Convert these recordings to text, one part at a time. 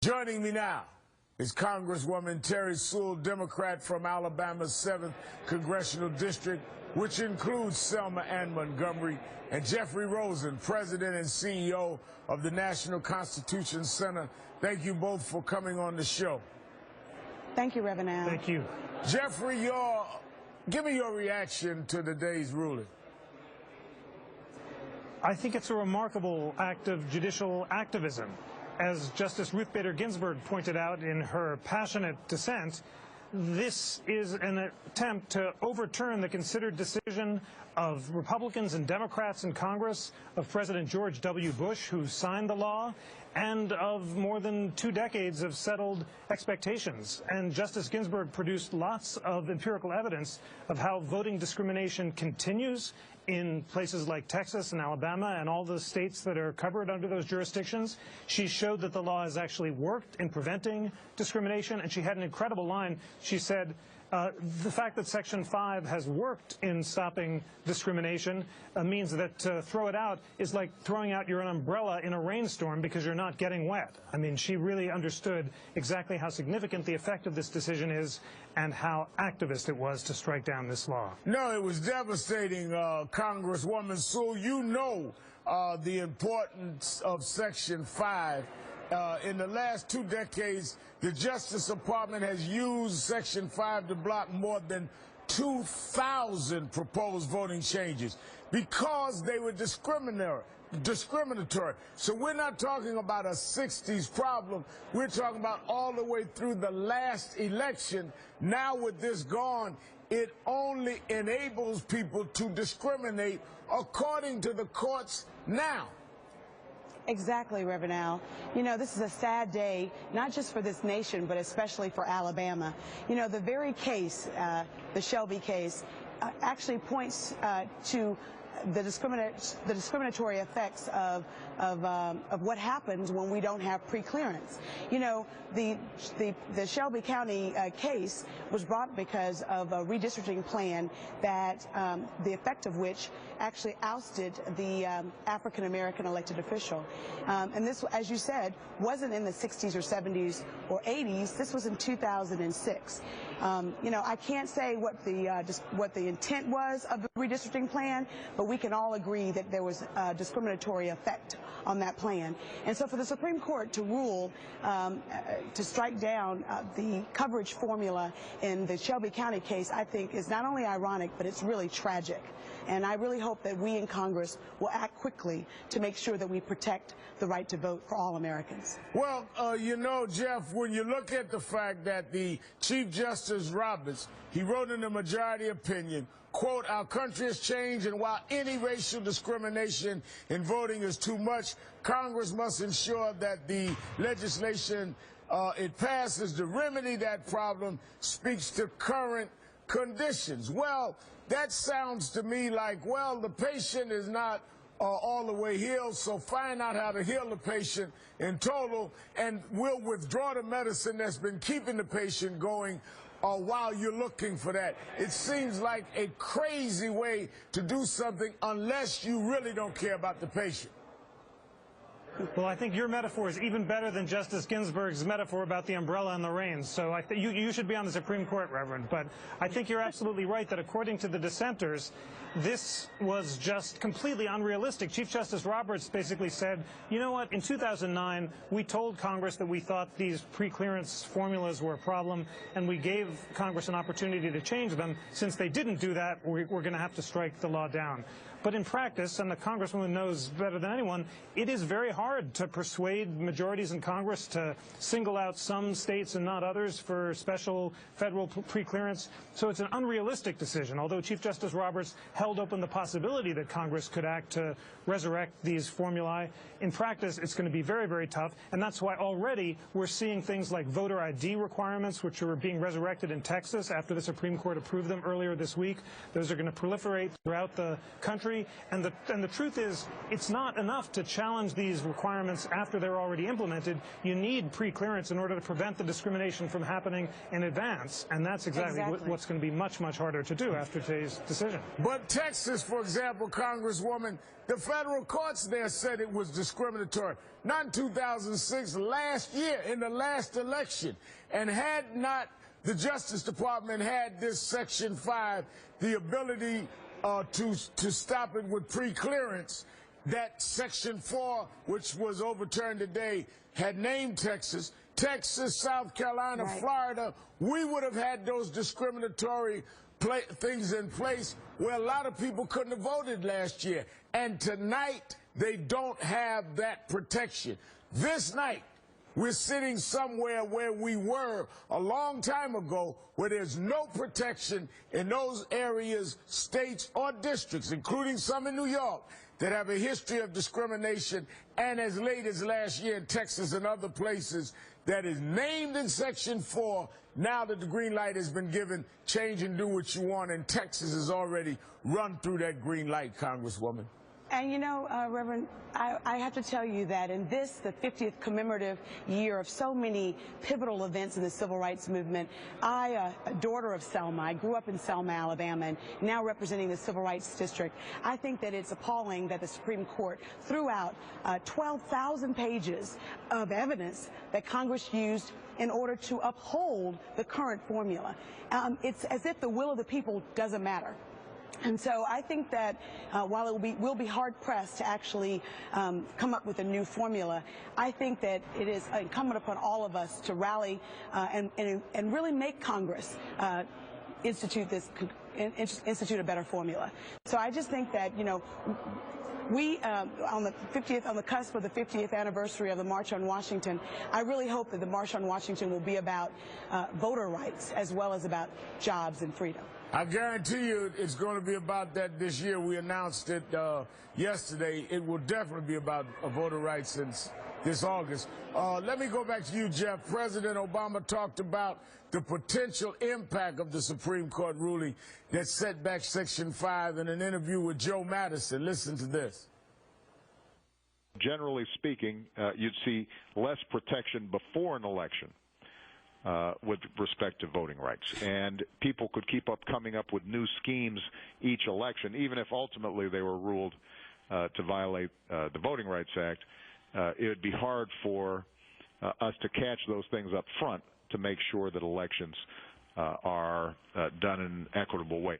Joining me now is Congresswoman Terry Sewell, Democrat from Alabama's 7th Congressional District, which includes Selma and Montgomery, and Jeffrey Rosen, President and CEO of the National Constitution Center. Thank you both for coming on the show. Thank you, Reverend Al. Thank you. Jeffrey, give me your reaction to today's ruling. I think it's a remarkable act of judicial activism. As Justice Ruth Bader Ginsburg pointed out in her passionate dissent, this is an attempt to overturn the considered decision of Republicans and Democrats in Congress, of President George W. Bush, who signed the law, and of more than 2 decades of settled expectations. And Justice Ginsburg produced lots of empirical evidence of how voting discrimination continues in places like Texas and Alabama and all the states that are covered under those jurisdictions. She showed that the law has actually worked in preventing discrimination, and she had an incredible line. She said, the fact that Section 5 has worked in stopping discrimination means that to throw it out is like throwing out your umbrella in a rainstorm because you're not getting wet. I mean, she really understood exactly how significant the effect of this decision is and how activist it was to strike down this law. No, it was devastating, Congresswoman Sewell. You know the importance of Section 5. In the last 2 decades, the Justice Department has used Section 5 to block more than 2,000 proposed voting changes because they were discriminatory. So we're not talking about a 60s problem. We're talking about all the way through the last election. Now with this gone, it only enables people to discriminate according to the courts now. Exactly, Reverend Al. You know, this is a sad day, not just for this nation, but especially for Alabama. You know, the very case, the Shelby case, actually points to the discriminatory effects of what happens when we don't have pre-clearance. You know, the Shelby County case was brought because of a redistricting plan that the effect of which actually ousted the African-American elected official. And this, as you said, wasn't in the 60s or 70s or 80s. This was in 2006. You know, I can't say what the intent was of the redistricting plan, but we can all agree that there was a discriminatory effect on that plan. And so for the Supreme Court to rule to strike down the coverage formula in the Shelby County case, I think is not only ironic, but it's really tragic. And I really hope that we in Congress will act quickly to make sure that we protect the right to vote for all Americans. Well, you know, Jeff, when you look at the fact that the Chief Justice Roberts, he wrote in the majority opinion, quote, "Our country has changed, and while any racial discrimination in voting is too much, Congress must ensure that the legislation it passes to remedy that problem speaks to current conditions." Well, that sounds to me like, well, the patient is not all the way healed, so find out how to heal the patient in total, and we'll withdraw the medicine that's been keeping the patient going while you're looking for that. It seems like a crazy way to do something unless you really don't care about the patient. Well, I think your metaphor is even better than Justice Ginsburg's metaphor about the umbrella and the rain. So I think you should be on the Supreme Court, Reverend. But I think you're absolutely right that according to the dissenters, this was just completely unrealistic. Chief Justice Roberts basically said, you know what, in 2009, we told Congress that we thought these pre-clearance formulas were a problem, and we gave Congress an opportunity to change them. Since they didn't do that, we're going to have to strike the law down. But in practice, and the Congresswoman knows better than anyone, it is very hard to persuade majorities in Congress to single out some states and not others for special federal pre-clearance. So it's an unrealistic decision, although Chief Justice Roberts held open the possibility that Congress could act to resurrect these formulae. In practice, it's going to be very, very tough, and that's why already we're seeing things like voter ID requirements, which are being resurrected in Texas after the Supreme Court approved them earlier this week. Those are going to proliferate throughout the country. country. And the truth is, it's not enough to challenge these requirements after they're already implemented. You need pre-clearance in order to prevent the discrimination from happening in advance. And that's exactly what's going to be much, much harder to do after today's decision. But Texas, for example, Congresswoman, the federal courts there said it was discriminatory. Not in 2006, last year, in the last election. And had not the Justice Department had this Section 5, the ability to stop it with pre-clearance, that Section 4, which was overturned today, had named Texas, South Carolina, Florida, we would have had those discriminatory things in place where a lot of people couldn't have voted last year. And tonight, they don't have that protection. This night, we're sitting somewhere where we were a long time ago, where there's no protection in those areas, states, or districts, including some in New York, that have a history of discrimination, and as late as last year in Texas and other places, that is named in Section 4. Now that the green light has been given, change and do what you want, and Texas has already run through that green light, Congresswoman. And you know, Reverend, I have to tell you that in this, the 50th commemorative year of so many pivotal events in the civil rights movement, a daughter of Selma, I grew up in Selma, Alabama, and now representing the Civil Rights District, I think that it's appalling that the Supreme Court threw out 12,000 pages of evidence that Congress used in order to uphold the current formula. It's as if the will of the people doesn't matter. And so I think that while it will be hard-pressed to actually come up with a new formula, I think that it is incumbent upon all of us to rally and really make Congress institute a better formula. So I just think that, you know, we, on the cusp of the 50th anniversary of the March on Washington, I really hope that the March on Washington will be about voter rights as well as about jobs and freedom. I guarantee you it's going to be about that this year. We announced it yesterday. It will definitely be about voter rights this August. Let me go back to you, Jeff. President Obama talked about the potential impact of the Supreme Court ruling that set back Section 5 in an interview with Joe Madison. Listen to this. Generally speaking, you'd see less protection before an election with respect to voting rights. And people could keep coming up with new schemes each election, even if ultimately they were ruled to violate the Voting Rights Act. It would be hard for us to catch those things up front to make sure that elections are done in an equitable way.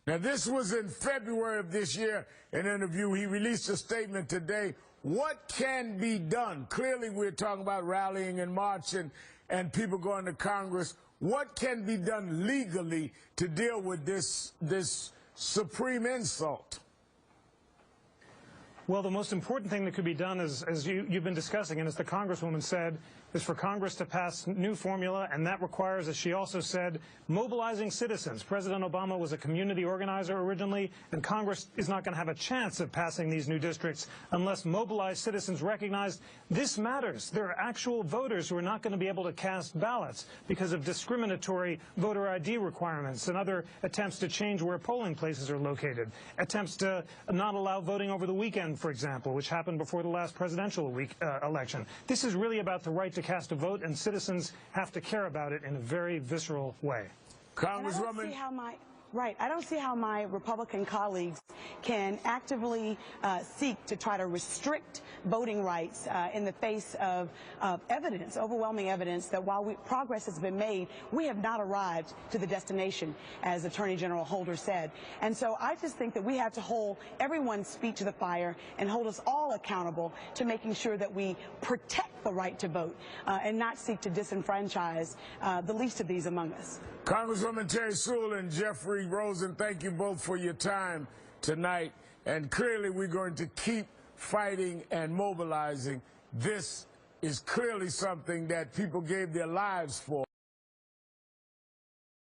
Now, this was in February of this year, an interview. He released a statement today. What can be done? Clearly, we're talking about rallying and marching and people going to Congress. What can be done legally to deal with this supreme insult? Well, the most important thing that could be done is, as you've been discussing, and as the Congresswoman said, is for Congress to pass new formula, and that requires, as she also said, mobilizing citizens. President Obama was a community organizer originally, and Congress is not going to have a chance of passing these new districts unless mobilized citizens recognize this matters. There are actual voters who are not going to be able to cast ballots because of discriminatory voter ID requirements and other attempts to change where polling places are located, attempts to not allow voting over the weekend, for example, which happened before the last presidential election. This is really about the right to cast a vote, and citizens have to care about it in a very visceral way. Congresswoman. I don't see how my Republican colleagues can actively seek to try to restrict voting rights in the face of evidence, overwhelming evidence, that while progress has been made, we have not arrived to the destination, as Attorney General Holder said. And so I just think that we have to hold everyone's feet to the fire and hold us all accountable to making sure that we protect the right to vote and not seek to disenfranchise the least of these among us. Congresswoman Terry Sewell and Jeffrey Rosen, thank you both for your time tonight. And clearly we're going to keep fighting and mobilizing. This is clearly something that people gave their lives for.